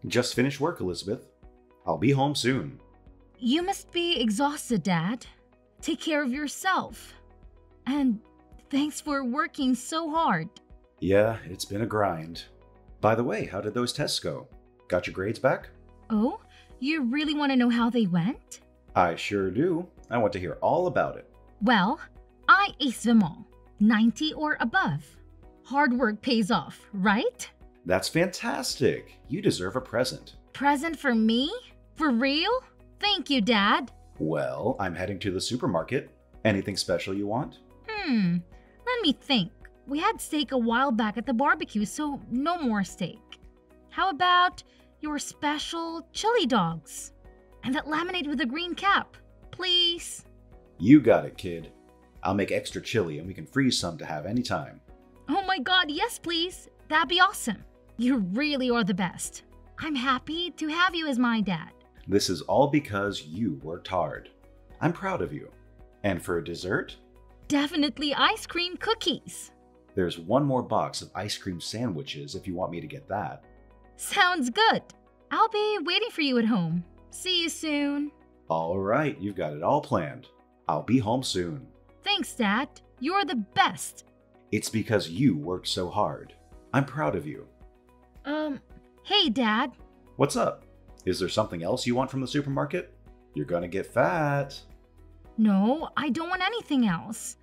Just finished work, Elizabeth. I'll be home soon. You must be exhausted, Dad. Take care of yourself. And thanks for working so hard. Yeah, it's been a grind. By the way, how did those tests go? Got your grades back? Oh, you really want to know how they went? I sure do. I want to hear all about it. Well, I aced them all. 90 or above. Hard work pays off, right? That's fantastic. You deserve a present. Present for me? For real? Thank you, Dad. Well, I'm heading to the supermarket. Anything special you want? Let me think. We had steak a while back at the barbecue, so no more steak. How about your special chili dogs? And that lemonade with a green cap, please. You got it, kid. I'll make extra chili and we can freeze some to have anytime. Oh my God, yes, please. That'd be awesome. You really are the best. I'm happy to have you as my dad. This is all because you worked hard. I'm proud of you. And for dessert? Definitely ice cream cookies. There's one more box of ice cream sandwiches if you want me to get that. Sounds good. I'll be waiting for you at home. See you soon. All right, you've got it all planned. I'll be home soon. Thanks, Dad. You're the best. It's because you worked so hard. I'm proud of you. Hey, Dad. What's up? Is there something else you want from the supermarket? You're gonna get fat. No, I don't want anything else.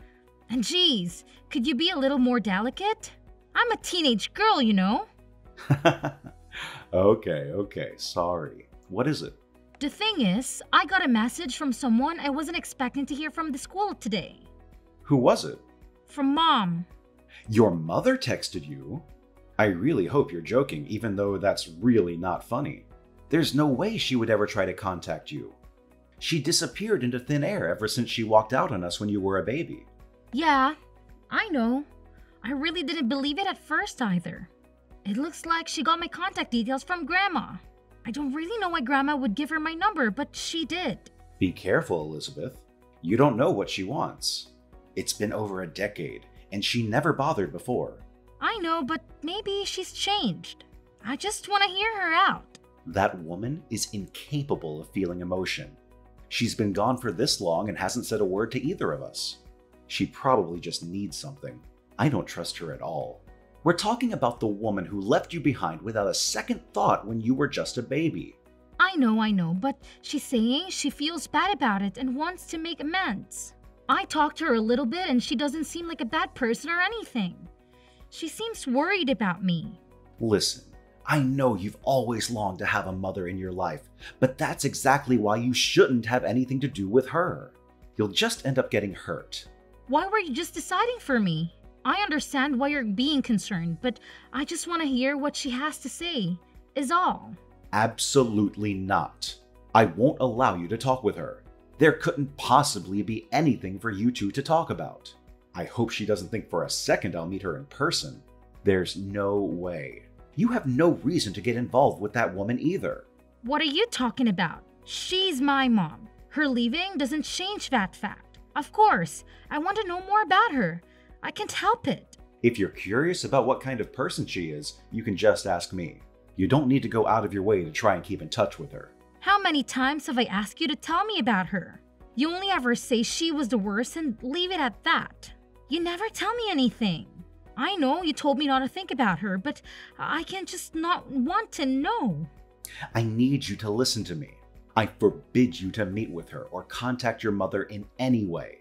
And geez, could you be a little more delicate? I'm a teenage girl, you know. Okay, sorry. What is it? The thing is, I got a message from someone I wasn't expecting to hear from the school today. Who was it? From Mom. Your mother texted you? I really hope you're joking, even though that's really not funny. There's no way she would ever try to contact you. She disappeared into thin air ever since she walked out on us when you were a baby. Yeah, I know. I really didn't believe it at first either. It looks like she got my contact details from Grandma. I don't really know why Grandma would give her my number, but she did. Be careful, Elizabeth. You don't know what she wants. It's been over a decade, and she never bothered before. I know, but maybe she's changed. I just want to hear her out. That woman is incapable of feeling emotion. She's been gone for this long and hasn't said a word to either of us. She probably just needs something. I don't trust her at all. We're talking about the woman who left you behind without a second thought when you were just a baby. I know, but she's saying she feels bad about it and wants to make amends. I talked to her a little bit and she doesn't seem like a bad person or anything. She seems worried about me. Listen, I know you've always longed to have a mother in your life, but that's exactly why you shouldn't have anything to do with her. You'll just end up getting hurt. Why were you just deciding for me? I understand why you're being concerned, but I just want to hear what she has to say, is all. Absolutely not. I won't allow you to talk with her. There couldn't possibly be anything for you two to talk about. I hope she doesn't think for a second I'll meet her in person. There's no way. You have no reason to get involved with that woman either. What are you talking about? She's my mom. Her leaving doesn't change that fact. Of course, I want to know more about her. I can't help it. If you're curious about what kind of person she is, you can just ask me. You don't need to go out of your way to try and keep in touch with her. How many times have I asked you to tell me about her? You only ever say she was the worst and leave it at that. You never tell me anything. I know you told me not to think about her, but I can just not want to know. I need you to listen to me. I forbid you to meet with her or contact your mother in any way.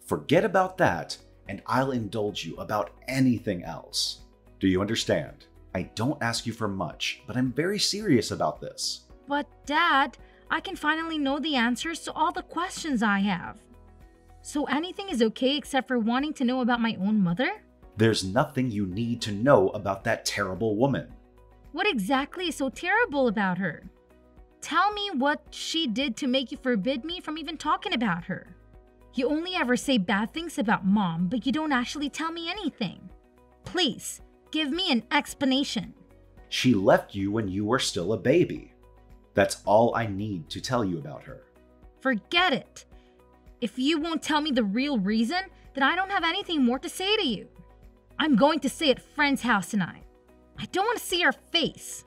Forget about that, and I'll indulge you about anything else. Do you understand? I don't ask you for much, but I'm very serious about this. But Dad, I can finally know the answers to all the questions I have. So anything is okay except for wanting to know about my own mother? There's nothing you need to know about that terrible woman. What exactly is so terrible about her? Tell me what she did to make you forbid me from even talking about her. You only ever say bad things about Mom, but you don't actually tell me anything. Please, give me an explanation. She left you when you were still a baby. That's all I need to tell you about her. Forget it. If you won't tell me the real reason, then I don't have anything more to say to you. I'm going to stay at friend's house tonight. I don't want to see her face.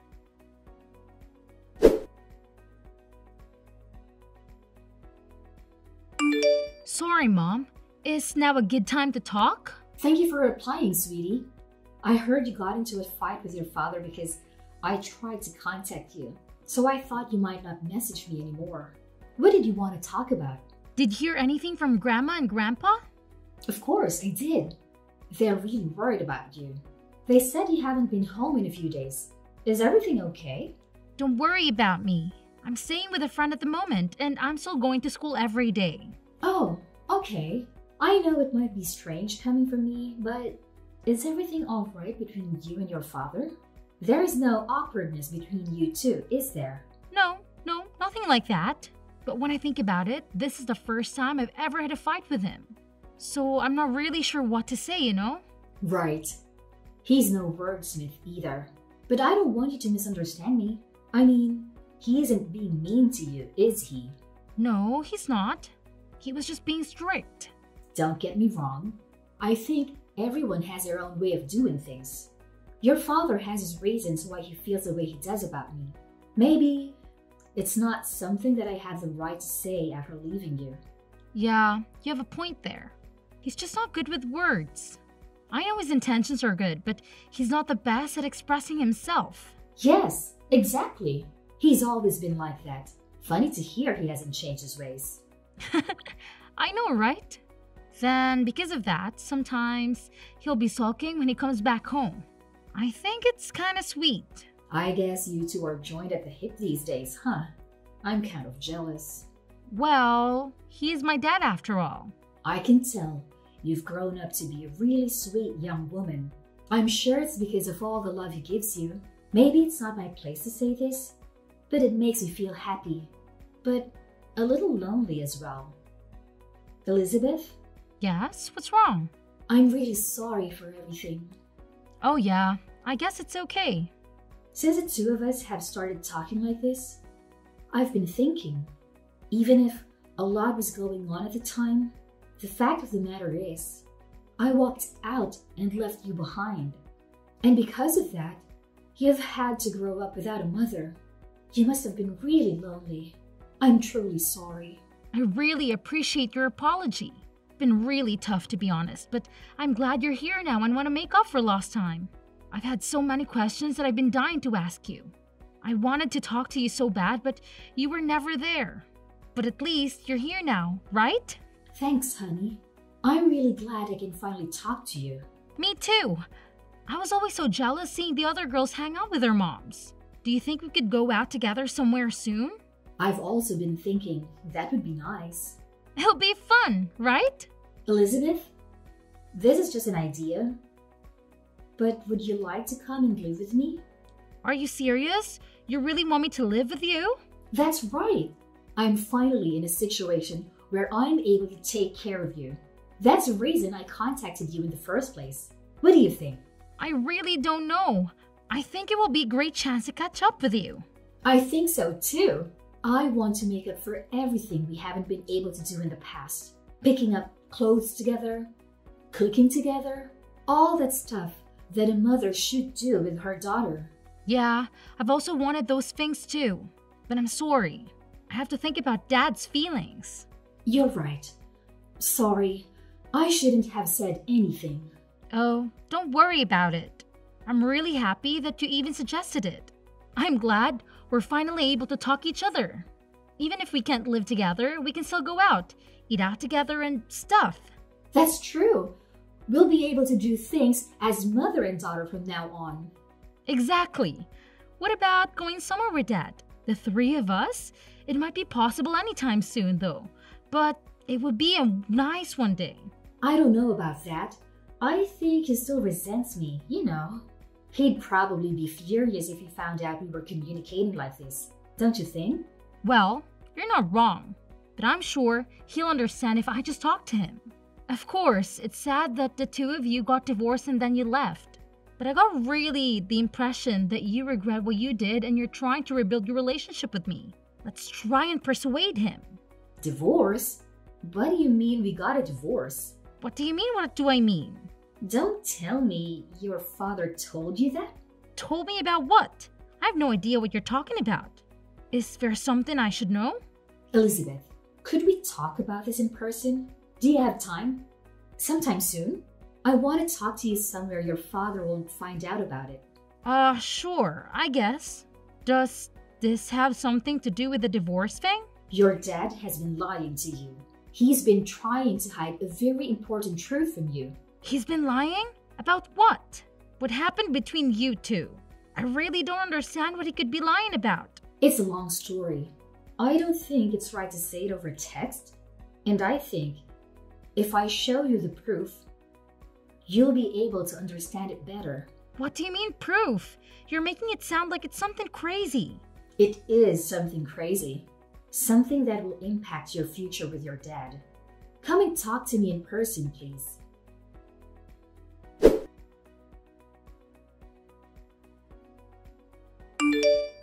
Sorry, Mom. Is now a good time to talk? Thank you for replying, sweetie. I heard you got into a fight with your father because I tried to contact you. So I thought you might not message me anymore. What did you want to talk about? Did you hear anything from Grandma and Grandpa? Of course, I did. They're really worried about you. They said you haven't been home in a few days. Is everything okay? Don't worry about me. I'm staying with a friend at the moment, and I'm still going to school every day. Oh, okay. I know it might be strange coming from me, but is everything all right between you and your father? There is no awkwardness between you two, is there? No, nothing like that. But when I think about it, this is the first time I've ever had a fight with him. So I'm not really sure what to say, you know? Right. He's no wordsmith either. But I don't want you to misunderstand me. I mean, he isn't being mean to you, is he? No, he's not. He was just being strict. Don't get me wrong. I think everyone has their own way of doing things. Your father has his reasons why he feels the way he does about me. Maybe it's not something that I have the right to say after leaving you. Yeah, you have a point there. He's just not good with words. I know his intentions are good, but he's not the best at expressing himself. Yes, exactly. He's always been like that. Funny to hear he hasn't changed his ways. I know, right? Then, because of that, sometimes he'll be sulking when he comes back home. I think it's kind of sweet. I guess you two are joined at the hip these days, huh? I'm kind of jealous. Well, he's my dad after all. I can tell you've grown up to be a really sweet young woman. I'm sure it's because of all the love he gives you. Maybe it's not my place to say this, but it makes me feel happy, but a little lonely as well. Elizabeth? Yes? What's wrong? I'm really sorry for everything. Oh yeah, I guess it's okay. Since the two of us have started talking like this, I've been thinking, even if a lot was going on at the time, the fact of the matter is, I walked out and left you behind. And because of that, you've had to grow up without a mother. You must have been really lonely. I'm truly sorry. I really appreciate your apology. Been really tough, to be honest, but I'm glad you're here now and want to make up for lost time. I've had so many questions that I've been dying to ask you. I wanted to talk to you so bad, but you were never there. But at least you're here now, right? Thanks, honey. I'm really glad I can finally talk to you. Me too. I was always so jealous seeing the other girls hang out with their moms. Do you think we could go out together somewhere soon? I've also been thinking that would be nice. It'll be fun, right? Elizabeth, this is just an idea, but would you like to come and live with me? Are you serious? You really want me to live with you? That's right. I'm finally in a situation where I'm able to take care of you. That's the reason I contacted you in the first place. What do you think? I really don't know. I think it will be a great chance to catch up with you. I think so too. I want to make up for everything we haven't been able to do in the past. Picking up clothes together, cooking together, all that stuff that a mother should do with her daughter. Yeah, I've also wanted those things too. But I'm sorry. I have to think about Dad's feelings. You're right. Sorry, I shouldn't have said anything. Oh, don't worry about it. I'm really happy that you even suggested it. I'm glad we're finally able to talk each other. Even if we can't live together, we can still go out, eat out together and stuff. That's true. We'll be able to do things as mother and daughter from now on. Exactly. What about going somewhere with Dad? The three of us? It might be possible anytime soon though, but it would be a nice one day. I don't know about that. I think he still resents me, you know. He'd probably be furious if he found out we were communicating like this, don't you think? Well, you're not wrong, but I'm sure he'll understand if I just talk to him. Of course, it's sad that the two of you got divorced and then you left. But I got really the impression that you regret what you did and you're trying to rebuild your relationship with me. Let's try and persuade him. Divorce? What do you mean we got a divorce? What do you mean? What do I mean? Don't tell me your father told you that? Told me about what? I have no idea what you're talking about. Is there something I should know? Elizabeth, could we talk about this in person? Do you have time? Sometime soon? I want to talk to you somewhere your father won't find out about it. Sure, I guess. Does this have something to do with the divorce thing? Your dad has been lying to you. He's been trying to hide a very important truth from you. He's been lying? About what? What happened between you two? I really don't understand what he could be lying about. It's a long story. I don't think it's right to say it over text. And I think if I show you the proof, you'll be able to understand it better. What do you mean proof? You're making it sound like it's something crazy. It is something crazy. Something that will impact your future with your dad. Come and talk to me in person, please.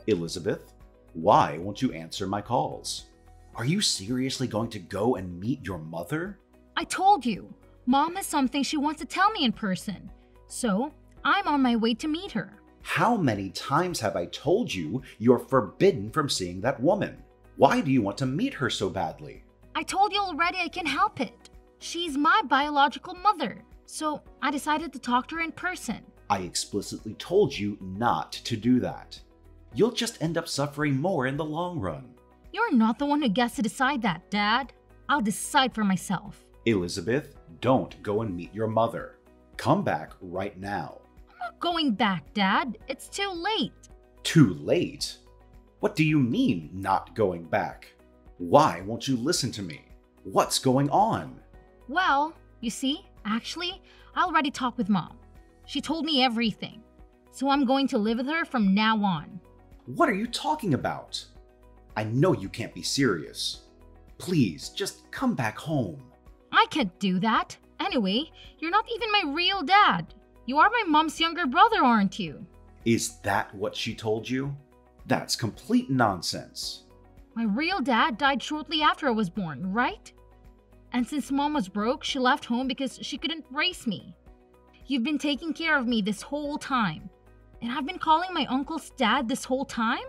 Elizabeth, why won't you answer my calls? Are you seriously going to go and meet your mother? I told you, Mom has something she wants to tell me in person. So, I'm on my way to meet her. How many times have I told you you're forbidden from seeing that woman? Why do you want to meet her so badly? I told you already I can't help it. She's my biological mother. So, I decided to talk to her in person. I explicitly told you not to do that. You'll just end up suffering more in the long run. You're not the one who gets to decide that, Dad. I'll decide for myself. Elizabeth, don't go and meet your mother. Come back right now. I'm not going back, Dad. It's too late. Too late? What do you mean, not going back? Why won't you listen to me? What's going on? Well, you see, actually, I already talked with Mom. She told me everything. So I'm going to live with her from now on. What are you talking about? I know you can't be serious. Please, just come back home. I can't do that. Anyway, you're not even my real dad. You are my mom's younger brother, aren't you? Is that what she told you? That's complete nonsense. My real dad died shortly after I was born, right? And since Mom was broke, she left home because she couldn't raise me. You've been taking care of me this whole time. And I've been calling my uncle's dad this whole time?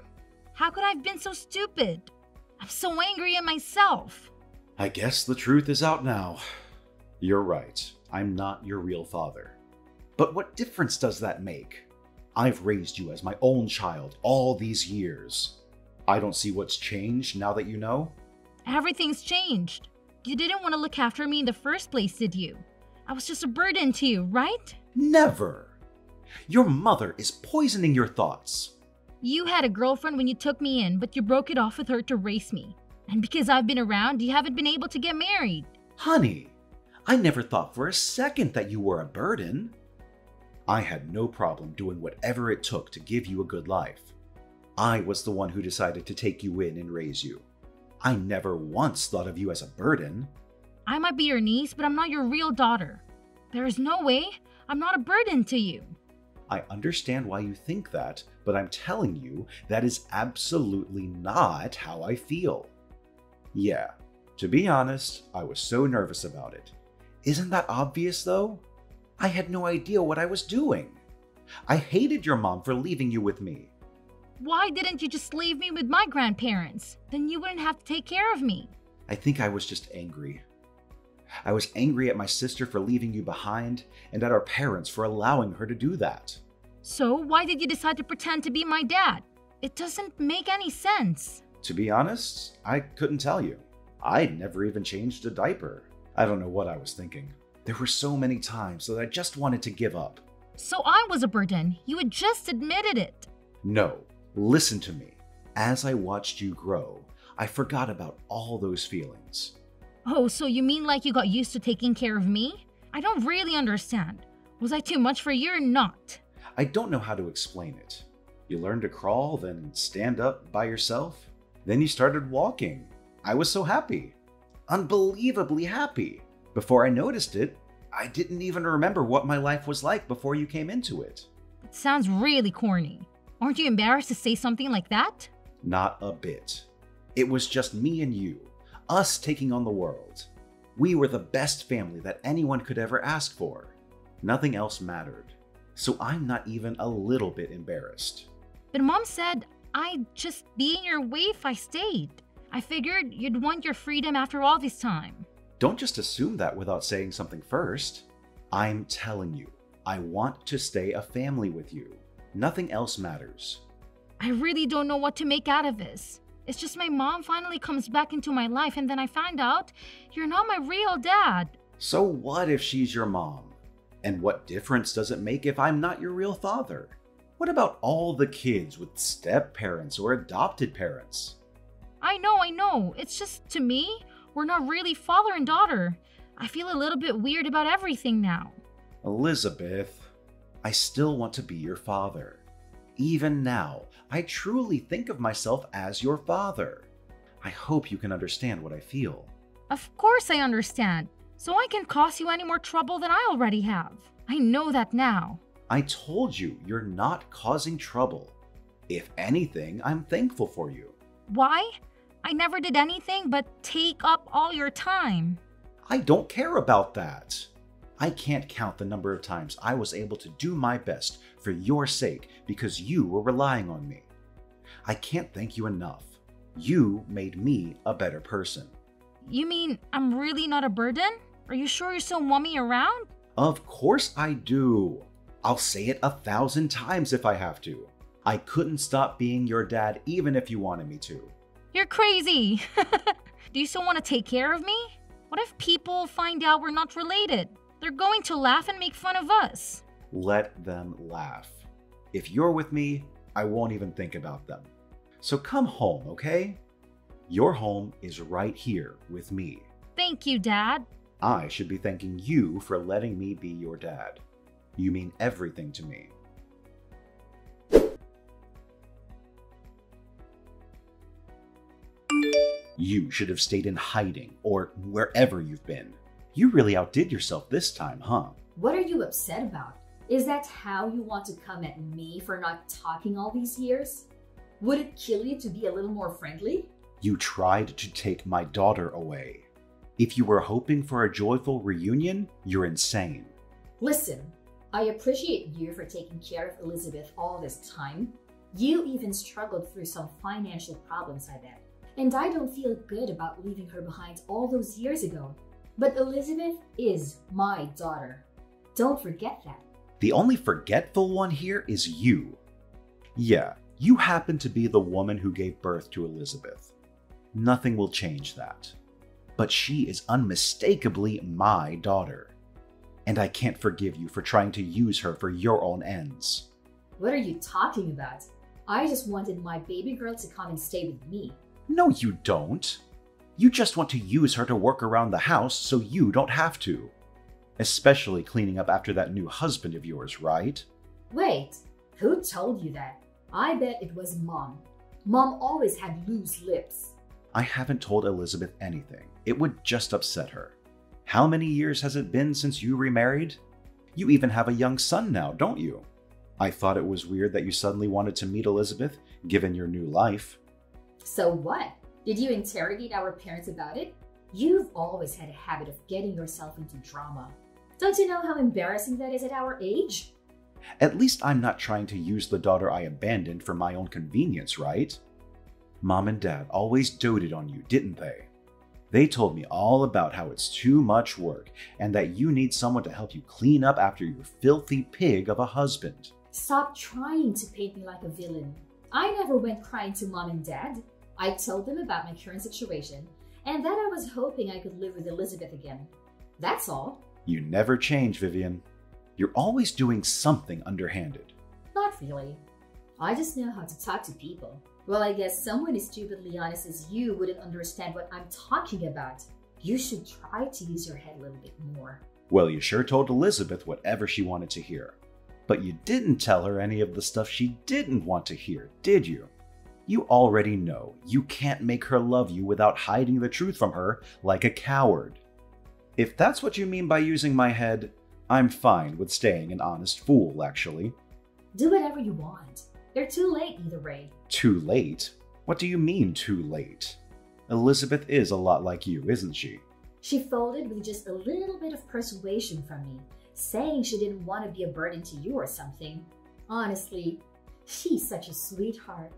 How could I have been so stupid? I'm so angry at myself. I guess the truth is out now. You're right. I'm not your real father. But what difference does that make? I've raised you as my own child all these years. I don't see what's changed now that you know. Everything's changed. You didn't want to look after me in the first place, did you? I was just a burden to you, right? Never. Your mother is poisoning your thoughts. You had a girlfriend when you took me in, but you broke it off with her to raise me. And because I've been around, you haven't been able to get married. Honey, I never thought for a second that you were a burden. I had no problem doing whatever it took to give you a good life. I was the one who decided to take you in and raise you. I never once thought of you as a burden. I might be your niece, but I'm not your real daughter. There is no way I'm not a burden to you. I understand why you think that, but I'm telling you that is absolutely not how I feel. Yeah, to be honest, I was so nervous about it. Isn't that obvious though? I had no idea what I was doing. I hated your mom for leaving you with me. Why didn't you just leave me with my grandparents? Then you wouldn't have to take care of me. I think I was just angry. I was angry at my sister for leaving you behind and at our parents for allowing her to do that. So why did you decide to pretend to be my dad? It doesn't make any sense. To be honest, I couldn't tell you. I'd never even changed a diaper. I don't know what I was thinking. There were so many times that I just wanted to give up. So I was a burden. You had just admitted it. No, listen to me. As I watched you grow, I forgot about all those feelings. Oh, so you mean like you got used to taking care of me? I don't really understand. Was I too much for you or not? I don't know how to explain it. You learned to crawl, then stand up by yourself. Then you started walking. I was so happy. Unbelievably happy. Before I noticed it, I didn't even remember what my life was like before you came into it. It sounds really corny. Aren't you embarrassed to say something like that? Not a bit. It was just me and you, us taking on the world. We were the best family that anyone could ever ask for. Nothing else mattered. So I'm not even a little bit embarrassed. But Mom said I'd just be in your way if I stayed. I figured you'd want your freedom after all this time. Don't just assume that without saying something first. I'm telling you, I want to stay a family with you. Nothing else matters. I really don't know what to make out of this. It's just my mom finally comes back into my life and then I find out you're not my real dad. So what if she's your mom? And what difference does it make if I'm not your real father? What about all the kids with step-parents or adopted parents? I know. It's just, to me, we're not really father and daughter. I feel a little bit weird about everything now. Elizabeth, I still want to be your father. Even now, I truly think of myself as your father. I hope you can understand what I feel. Of course I understand. So I can cause you any more trouble than I already have. I know that now. I told you you're not causing trouble. If anything, I'm thankful for you. Why? I never did anything but take up all your time. I don't care about that. I can't count the number of times I was able to do my best for your sake because you were relying on me. I can't thank you enough. You made me a better person. You mean I'm really not a burden? Are you sure you still want me around? Of course I do. I'll say it 1,000 times if I have to. I couldn't stop being your dad even if you wanted me to. You're crazy. Do you still want to take care of me? What if people find out we're not related? They're going to laugh and make fun of us. Let them laugh. If you're with me, I won't even think about them. So come home, okay? Your home is right here with me. Thank you, Dad. I should be thanking you for letting me be your dad. You mean everything to me. You should have stayed in hiding or wherever you've been. You really outdid yourself this time, huh? What are you upset about? Is that how you want to come at me for not talking all these years? Would it kill you to be a little more friendly? You tried to take my daughter away. If you were hoping for a joyful reunion, you're insane. Listen, I appreciate you for taking care of Elizabeth all this time. You even struggled through some financial problems, I bet. And I don't feel good about leaving her behind all those years ago. But Elizabeth is my daughter. Don't forget that. The only forgetful one here is you. Yeah, you happen to be the woman who gave birth to Elizabeth. Nothing will change that. But she is unmistakably my daughter. And I can't forgive you for trying to use her for your own ends. What are you talking about? I just wanted my baby girl to come and stay with me. No, you don't. You just want to use her to work around the house so you don't have to. Especially cleaning up after that new husband of yours, right? Wait, who told you that? I bet it was Mom. Mom always had loose lips. I haven't told Elizabeth anything. It would just upset her. How many years has it been since you remarried? You even have a young son now, don't you? I thought it was weird that you suddenly wanted to meet Elizabeth, given your new life. So what? Did you interrogate our parents about it? You've always had a habit of getting yourself into drama. Don't you know how embarrassing that is at our age? At least I'm not trying to use the daughter I abandoned for my own convenience, right? Mom and Dad always doted on you, didn't they? They told me all about how it's too much work and that you need someone to help you clean up after your filthy pig of a husband. Stop trying to paint me like a villain. I never went crying to Mom and Dad. I told them about my current situation and that I was hoping I could live with Elizabeth again. That's all. You never change, Vivian. You're always doing something underhanded. Not really. I just know how to talk to people. Well, I guess someone as stupidly honest as you wouldn't understand what I'm talking about. You should try to use your head a little bit more. Well, you sure told Elizabeth whatever she wanted to hear. But you didn't tell her any of the stuff she didn't want to hear, did you? You already know you can't make her love you without hiding the truth from her like a coward. If that's what you mean by using my head, I'm fine with staying an honest fool, actually. Do whatever you want. They're too late either way. Too late? What do you mean, too late? Elizabeth is a lot like you, isn't she? She folded with just a little bit of persuasion from me, saying she didn't want to be a burden to you or something. Honestly, she's such a sweetheart.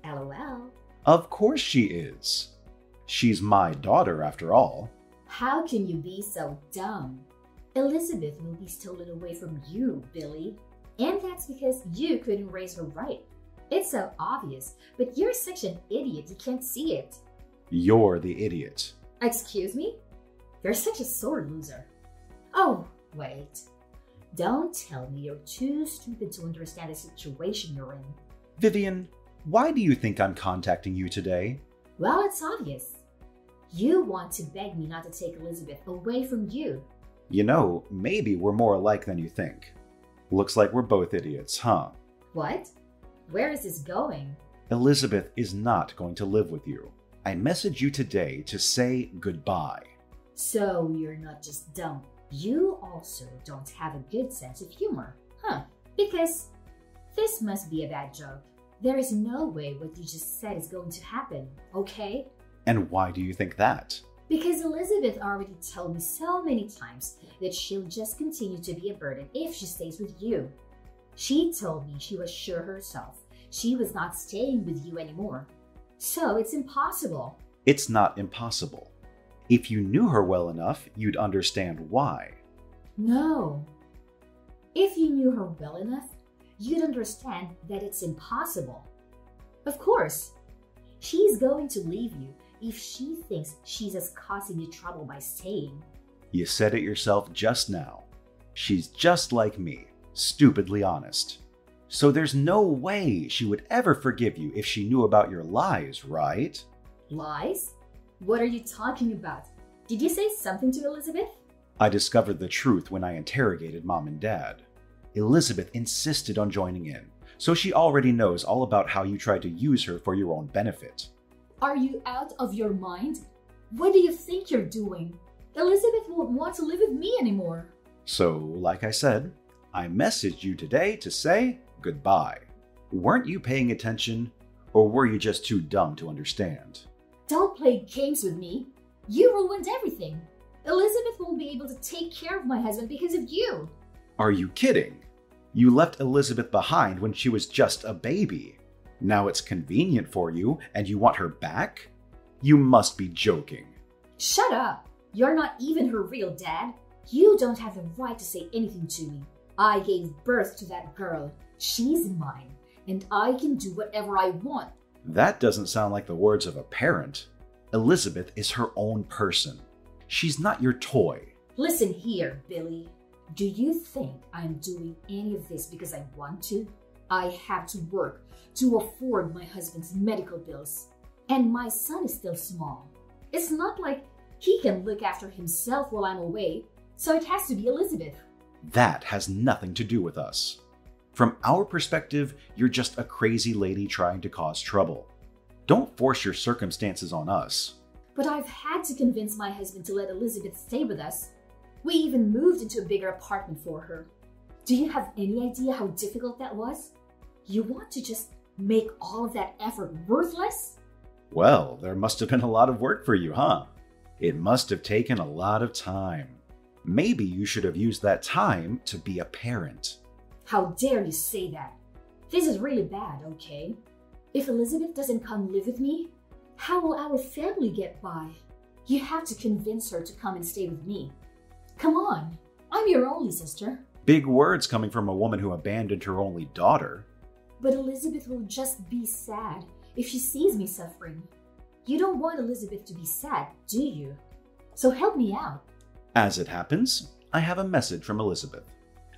LOL. Of course she is. She's my daughter, after all. How can you be so dumb? Elizabeth will be stolen away from you, Billy. And that's because you couldn't raise her right. It's so obvious, but you're such an idiot you can't see it. You're the idiot. Excuse me? You're such a sore loser. Oh, wait. Don't tell me you're too stupid to understand the situation you're in. Vivian, why do you think I'm contacting you today? Well, it's obvious. You want to beg me not to take Elizabeth away from you. You know, maybe we're more alike than you think. Looks like we're both idiots, huh? What? Where is this going? Elizabeth is not going to live with you. I messaged you today to say goodbye. So you're not just dumb. You also don't have a good sense of humor, huh? Because this must be a bad joke. There is no way what you just said is going to happen, okay? And why do you think that? Because Elizabeth already told me so many times that she'll just continue to be a burden if she stays with you. She told me she was sure herself she was not staying with you anymore. So it's impossible. It's not impossible. If you knew her well enough, you'd understand why. No. If you knew her well enough, you'd understand that it's impossible. Of course, she's going to leave you if she thinks she's just causing you trouble by staying. You said it yourself just now. She's just like me, stupidly honest. So there's no way she would ever forgive you if she knew about your lies, right? Lies? What are you talking about? Did you say something to Elizabeth? I discovered the truth when I interrogated Mom and Dad. Elizabeth insisted on joining in, so she already knows all about how you tried to use her for your own benefit. Are you out of your mind? What do you think you're doing? Elizabeth won't want to live with me anymore. So, like I said, I messaged you today to say goodbye. Weren't you paying attention, or were you just too dumb to understand? Don't play games with me. You ruined everything. Elizabeth won't be able to take care of my husband because of you. Are you kidding? You left Elizabeth behind when she was just a baby. Now it's convenient for you and you want her back? You must be joking. Shut up. You're not even her real dad. You don't have the right to say anything to me. I gave birth to that girl. She's mine, and I can do whatever I want. That doesn't sound like the words of a parent. Elizabeth is her own person. She's not your toy. Listen here, Billy. Do you think I'm doing any of this because I want to? I have to work to afford my husband's medical bills. And my son is still small. It's not like he can look after himself while I'm away, so it has to be Elizabeth. That has nothing to do with us. From our perspective, you're just a crazy lady trying to cause trouble. Don't force your circumstances on us. But I've had to convince my husband to let Elizabeth stay with us. We even moved into a bigger apartment for her. Do you have any idea how difficult that was? You want to just make all of that effort worthless? Well, there must have been a lot of work for you, huh? It must have taken a lot of time. Maybe you should have used that time to be a parent. How dare you say that? This is really bad, okay? If Elizabeth doesn't come live with me, how will our family get by? You have to convince her to come and stay with me. Come on, I'm your only sister. Big words coming from a woman who abandoned her only daughter. But Elizabeth will just be sad if she sees me suffering. You don't want Elizabeth to be sad, do you? So help me out. As it happens, I have a message from Elizabeth.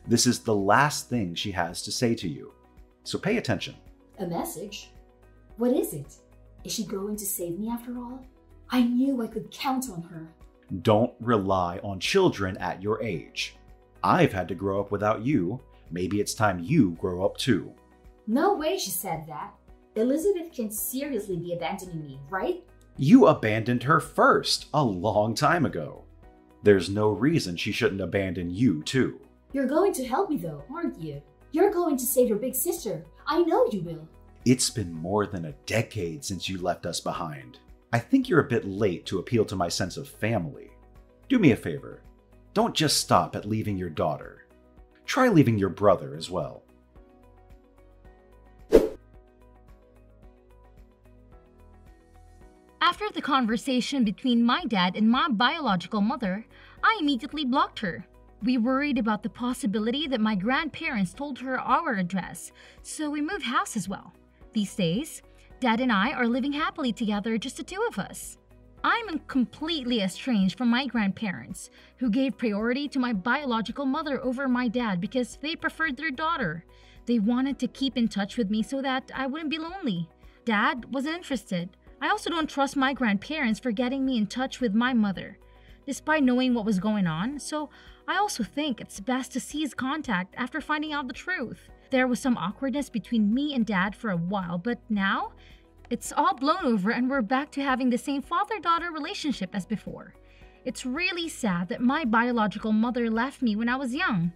This is the last thing she has to say to you. So pay attention. A message? What is it? Is she going to save me after all? I knew I could count on her. Don't rely on children at your age. I've had to grow up without you. Maybe it's time you grow up too. No way she said that. Elizabeth can seriously be abandoning me, right? You abandoned her first, a long time ago. There's no reason she shouldn't abandon you too. You're going to help me though, aren't you? You're going to save your big sister. I know you will. It's been more than a decade since you left us behind. I think you're a bit late to appeal to my sense of family. Do me a favor. Don't just stop at leaving your daughter. Try leaving your brother as well. After the conversation between my dad and my biological mother, I immediately blocked her. We worried about the possibility that my grandparents told her our address, so we moved house as well. These days, Dad and I are living happily together, just the two of us. I'm completely estranged from my grandparents, who gave priority to my biological mother over my dad because they preferred their daughter. They wanted to keep in touch with me so that I wouldn't be lonely. Dad wasn't interested. I also don't trust my grandparents for getting me in touch with my mother, despite knowing what was going on, so I also think it's best to cease contact after finding out the truth. There was some awkwardness between me and Dad for a while, but now it's all blown over and we're back to having the same father-daughter relationship as before. It's really sad that my biological mother left me when I was young,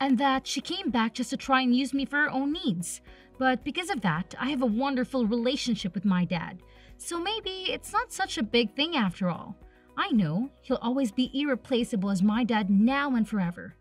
and that she came back just to try and use me for her own needs. But because of that, I have a wonderful relationship with my dad, so maybe it's not such a big thing after all. I know he'll always be irreplaceable as my dad now and forever.